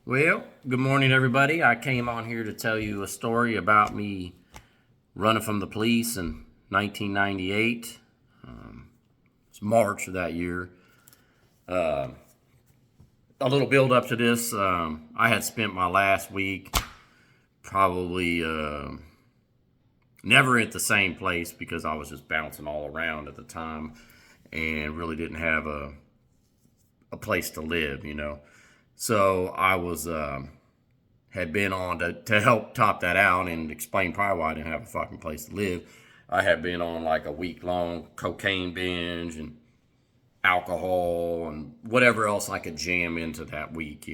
Well, good morning, everybody. I came on here to tell you a story about me running from the police in 1998. It's March of that year. A little build up to this. I had spent my last week probably never at the same place because I was just bouncing all around at the time and really didn't have a place to live. So I was had been on to help top that out and explain probably why I didn't have a fucking place to live. I had been on like a week-long cocaine binge and alcohol and whatever else I could jam into that week,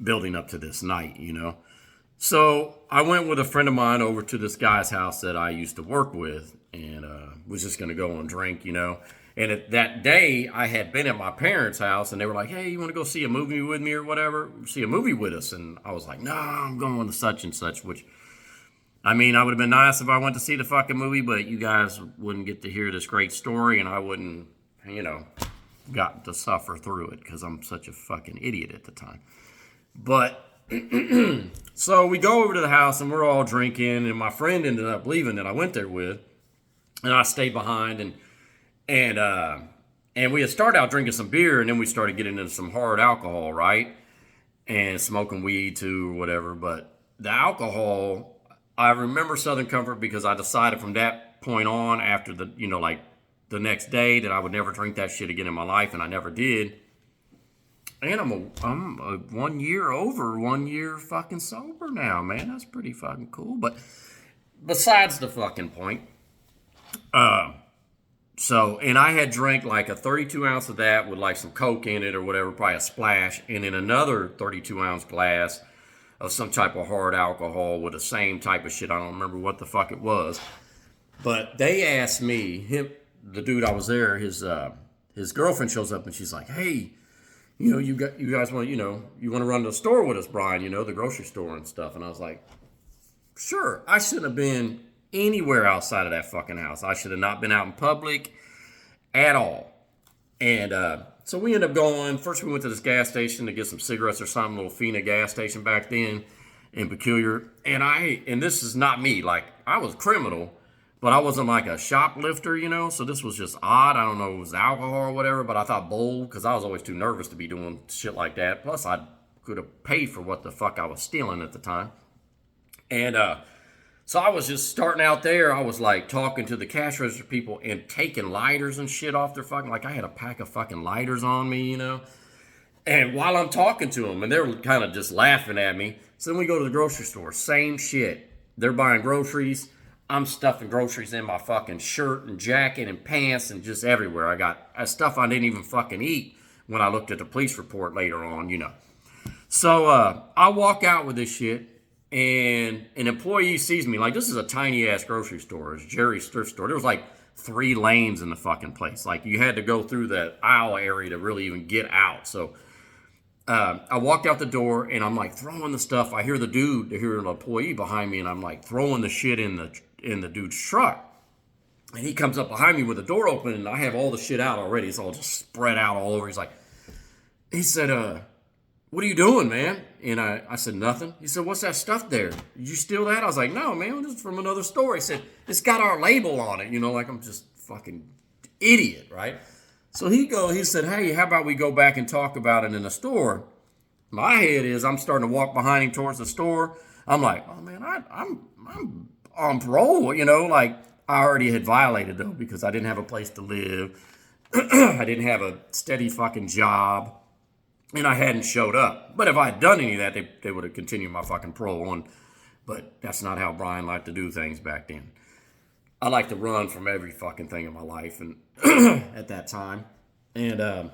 building up to this night. So I went with a friend of mine over to this guy's house that I used to work with and was just going to go and drink. And that day, I had been at my parents' house, and they were like, hey, you want to go see a movie with me or whatever? See a movie with us. And I was like, no, I'm going to such and such, which, I mean, I would have been nice if I went to see the fucking movie, but you guys wouldn't get to hear this great story, and I wouldn't, got to suffer through it because I'm such a fucking idiot at the time. But, so we go over to the house, and we're all drinking, and my friend ended up leaving that I went there with, and I stayed behind, and we had started out drinking some beer, and then we started getting into some hard alcohol, right? And smoking weed too, or whatever. But the alcohol, I remember Southern Comfort because I decided from that point on, after like the next day, that I would never drink that shit again in my life, and I never did. And I'm a 1 year fucking sober now, man. That's pretty fucking cool. But besides the fucking point, So, and I had drank like a 32 ounce of that with like some Coke in it or whatever, probably a splash, and then another 32 ounce glass of some type of hard alcohol with the same type of shit. I don't remember what the fuck it was. But they asked me, the dude I was there, his girlfriend shows up and she's like, hey, you guys want, you want to run to the store with us, Brian, the grocery store and stuff. And I was like, sure. I shouldn't have been anywhere outside of that fucking house. I should have not been out in public at all. And so we ended up going. First, we went to this gas station to get some cigarettes or something, little Fina gas station back then in Peculiar. And this is not me. Like, I was criminal, but I wasn't like a shoplifter, so this was just odd. I don't know if it was alcohol or whatever, but I thought bold because I was always too nervous to be doing shit like that. Plus, I could have paid for what the fuck I was stealing at the time. And so I was just starting out there. I was like talking to the cash register people and taking lighters and shit off their fucking, like I had a pack of fucking lighters on me, And while I'm talking to them, and they're kind of just laughing at me. So then we go to the grocery store, same shit. They're buying groceries. I'm stuffing groceries in my fucking shirt and jacket and pants and just everywhere. I got stuff I didn't even fucking eat when I looked at the police report later on. So I walk out with this shit. And an employee sees me, like, this is a tiny ass grocery store. It's Jerry's thrift store. There was like 3 lanes in the fucking place. Like, you had to go through that aisle area to really even get out. So I walked out the door and I'm like throwing the stuff. I hear an employee behind me, and I'm like throwing the shit in the dude's truck. And he comes up behind me with the door open, and I have all the shit out already. It's all just spread out all over. He said, what are you doing, man? And I said, nothing. He said, what's that stuff there? Did you steal that? I was like, no, man, this is from another store. He said, it's got our label on it, like I'm just fucking idiot, right? So he said, hey, how about we go back and talk about it in the store? My head is, I'm starting to walk behind him towards the store. I'm like, oh man, I'm on parole, like I already had violated though, because I didn't have a place to live. I didn't have a steady fucking job. And I hadn't showed up. But if I had done any of that, they would have continued my fucking parole on. But that's not how Brian liked to do things back then. I like to run from every fucking thing in my life and at that time. And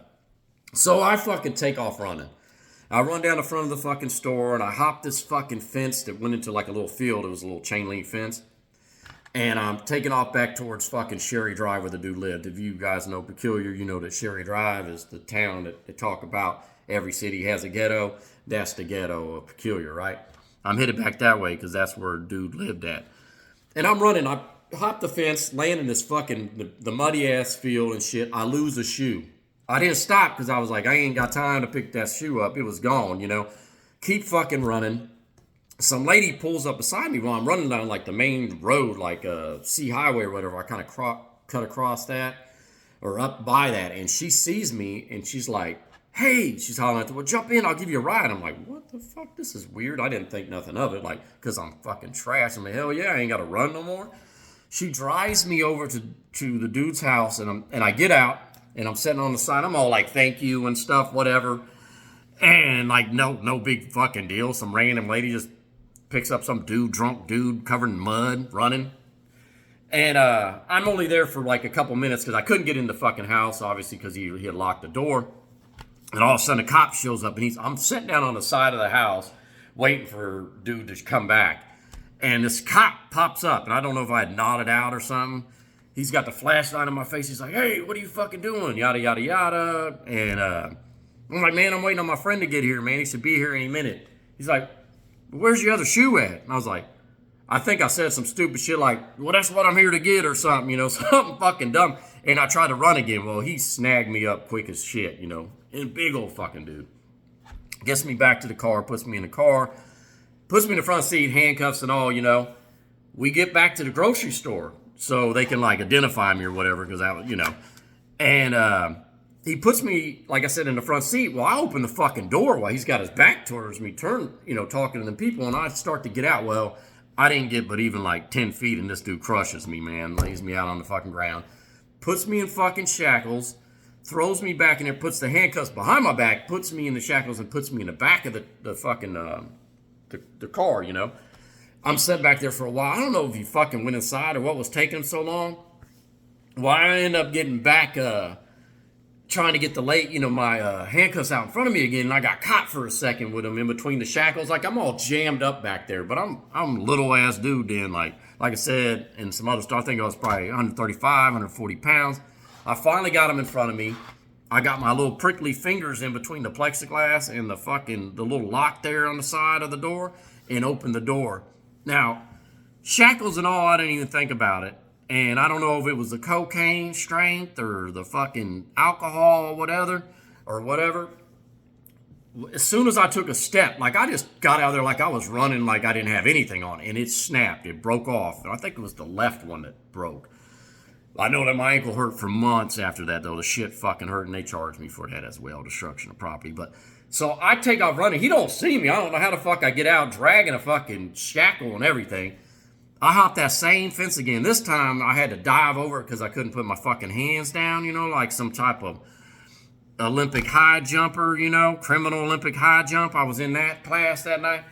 so I fucking take off running. I run down the front of the fucking store and I hop this fucking fence that went into like a little field. It was a little chain link fence. And I'm taking off back towards fucking Sherry Drive where the dude lived. If you guys know Peculiar, you know that Sherry Drive is the town that they talk about. Every city has a ghetto. That's the ghetto of Peculiar, right? I'm headed back that way because that's where dude lived at. And I'm running. I hop the fence, land in this fucking, the muddy ass field and shit. I lose a shoe. I didn't stop because I was like, I ain't got time to pick that shoe up. It was gone, you know. Keep fucking running. Some lady pulls up beside me while I'm running down like the main road, like a C highway or whatever. I kind of cut across that or up by that, and she sees me and she's like, "Hey," she's hollering at the, "Well, jump in, I'll give you a ride." I'm like, "What the fuck? This is weird." I didn't think nothing of it, like, because I'm fucking trash. I'm like, hell yeah, I ain't got to run no more. She drives me over to the dude's house, and I get out and I'm sitting on the side. I'm all like, "Thank you" and stuff, whatever. And like, no big fucking deal. Some random lady just picks up some drunk dude covered in mud, running. And I'm only there for like a couple minutes because I couldn't get in the fucking house, obviously, because he had locked the door. And all of a sudden, a cop shows up, and I'm sitting down on the side of the house waiting for dude to come back. And this cop pops up, and I don't know if I had nodded out or something. He's got the flashlight in my face. He's like, "Hey, what are you fucking doing?" Yada, yada, yada. And I'm like, "Man, I'm waiting on my friend to get here, man. He should be here any minute." He's like, "Where's your other shoe at?" And I was like, I think I said some stupid shit like, "Well, that's what I'm here to get," or something, you know, something fucking dumb. And I tried to run again. Well, he snagged me up quick as shit, you know. And big old fucking dude. Gets me back to the car, puts me in the car, puts me in the front seat, handcuffs and all, you know. We get back to the grocery store so they can like identify me or whatever, because I was, you know. And he puts me, like I said, in the front seat. Well, I open the fucking door while he's got his back towards me, you know, talking to the people, and I start to get out. Well, I didn't get but even like 10 feet, and this dude crushes me, man. Lays me out on the fucking ground. Puts me in fucking shackles. Throws me back in there, puts the handcuffs behind my back, puts me in the shackles, and puts me in the back of the fucking the car, you know. I'm sitting back there for a while. I don't know if he fucking went inside or what was taking him so long. Well, I end up getting back, trying to get my handcuffs out in front of me again, and I got caught for a second with them in between the shackles. Like, I'm all jammed up back there, but I'm a little ass dude then. Like I said, and some other stuff, I think I was probably 135, 140 pounds. I finally got him in front of me. I got my little prickly fingers in between the plexiglass and the little lock there on the side of the door, and opened the door. Now, shackles and all, I didn't even think about it. And I don't know if it was the cocaine strength or the fucking alcohol or whatever. As soon as I took a step, like I just got out of there like I was running like I didn't have anything on, and it snapped. It broke off. And I think it was the left one that broke. I know that my ankle hurt for months after that, though. The shit fucking hurt, and they charged me for that as well, destruction of property. But so I take off running. He don't see me. I don't know how the fuck I get out, dragging a fucking shackle and everything. I hopped that same fence again. This time I had to dive over it because I couldn't put my fucking hands down, you know, like some type of Olympic high jumper, you know, criminal Olympic high jump. I was in that class that night.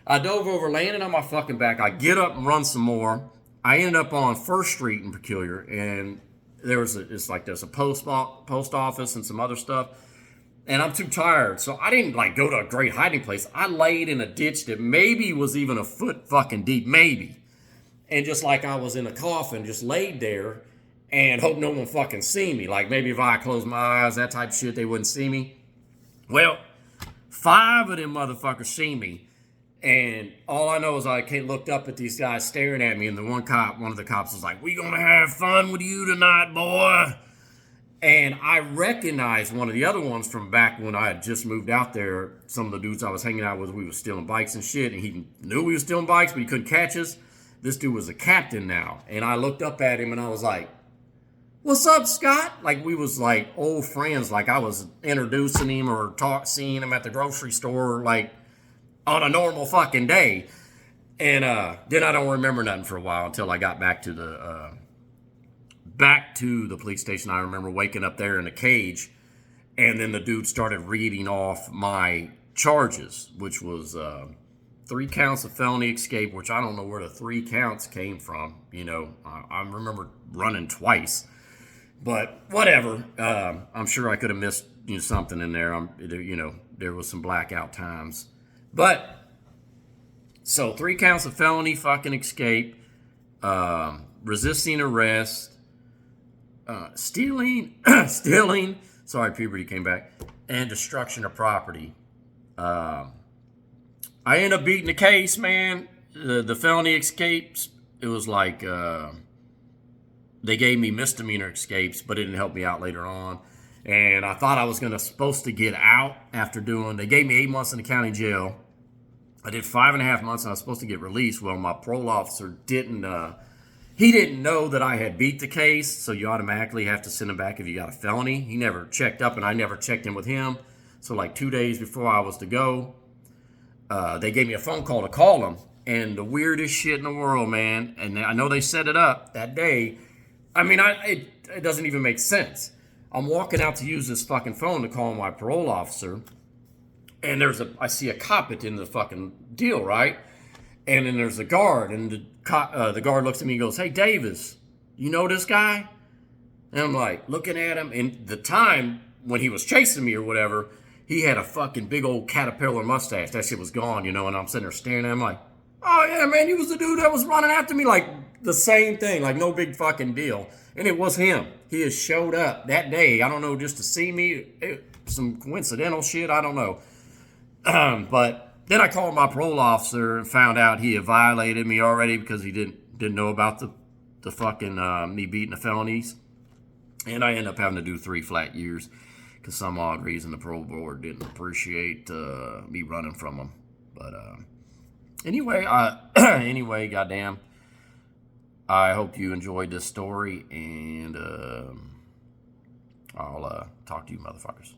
I dove over, landed on my fucking back. I get up and run some more. I ended up on First Street in Peculiar, and there's a post office and some other stuff, and I'm too tired, so I didn't like go to a great hiding place. I laid in a ditch that maybe was even a foot fucking deep, maybe, and just like I was in a coffin, just laid there and hope no one fucking see me. Like maybe if I closed my eyes, that type of shit, they wouldn't see me. Well, 5 of them motherfuckers see me. And all I know is I looked up at these guys staring at me, and one of the cops was like, "We gonna have fun with you tonight, boy." And I recognized one of the other ones from back when I had just moved out there. Some of the dudes I was hanging out with, we were stealing bikes and shit, and he knew we were stealing bikes, but he couldn't catch us. This dude was a captain now. And I looked up at him, and I was like, "What's up, Scott?" Like, we was like old friends. Like, I was introducing him or seeing him at the grocery store, like, on a normal fucking day. And then I don't remember nothing for a while until I got back to the police station. I remember waking up there in a cage, and then the dude started reading off my charges, which was 3 counts of felony escape, which I don't know where the 3 counts came from. You know, I remember running twice, but whatever. I'm sure I could have missed something in there. There was some blackout times. But, so 3 counts of felony fucking escape, resisting arrest, stealing, sorry, puberty came back, and destruction of property. I ended up beating the case, man. The felony escapes, it was like, they gave me misdemeanor escapes, but it didn't help me out later on. And I thought I was supposed to get out after they gave me 8 months in the county jail. I did 5.5 months and I was supposed to get released. Well, my parole officer he didn't know that I had beat the case, so you automatically have to send him back if you got a felony. He never checked up, and I never checked in with him. So like 2 days before I was to go, they gave me a phone call to call him. And the weirdest shit in the world, man. And I know they set it up that day. I mean, it doesn't even make sense. I'm walking out to use this fucking phone to call my parole officer. And I see a cop at the end of the fucking deal, right? And then there's a guard. And the guard looks at me and goes, "Hey, Davis, you know this guy?" And I'm like, looking at him. And the time when he was chasing me or whatever, he had a fucking big old caterpillar mustache. That shit was gone, and I'm sitting there staring at him like, "Oh, yeah, man, you was the dude that was running after me." Like, the same thing, like no big fucking deal. And it was him. He has showed up that day, I don't know, just to see me. Some coincidental shit, I don't know. But then I called my parole officer and found out he had violated me already because he didn't know about the fucking me beating the felonies. And I ended up having to do 3 flat years because some odd reason the parole board didn't appreciate me running from them. But anyway, goddamn, I hope you enjoyed this story, and I'll talk to you motherfuckers.